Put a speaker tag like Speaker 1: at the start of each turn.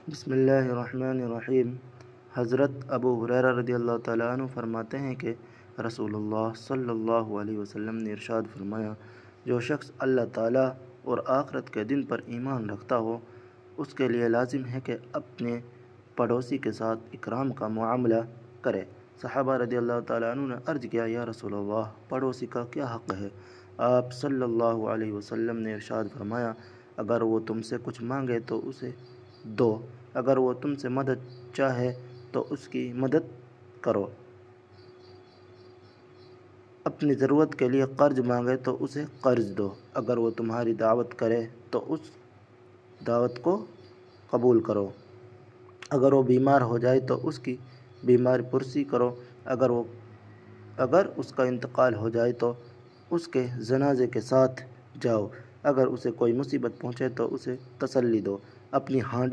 Speaker 1: بسم اللہ الرحمن الرحیم۔ حضرت ابو ہریرہ رضی اللہ تعالیٰ عنہ فرماتے ہیں کہ رسول اللہ صلی اللہ علیہ وسلم نے ارشاد فرمایا، جو شخص اللہ تعالیٰ اور آخرت کے دن پر ایمان رکھتا ہو اس کے لیے لازم ہے کہ اپنے پڑوسی کے ساتھ اکرام کا معاملہ کرے۔ صحابہ رضی اللہ تعالیٰ عنہ نے عرض کیا، یا رسول اللہ، پڑوسی کا کیا حق ہے؟ آپ صلی اللہ علیہ وسلم نے ارشاد فرمایا، اگر وہ تم سے کچھ مانگے تو اسے دو، اگر وہ تم سے مدد چاہے تو اس کی مدد کرو، اپنی ضرورت کے لیے قرض مانگے تو اسے قرض دو، اگر وہ تمہاری دعوت کرے تو اس دعوت کو قبول کرو، اگر وہ بیمار ہو جائے تو اس کی بیماری پرسی کرو، اگر اس کا انتقال ہو جائے تو اس کے جنازے کے ساتھ جاؤ، اگر اسے کوئی مصیبت پہنچے تو اسے تسلی دو، اپنی ہانڈی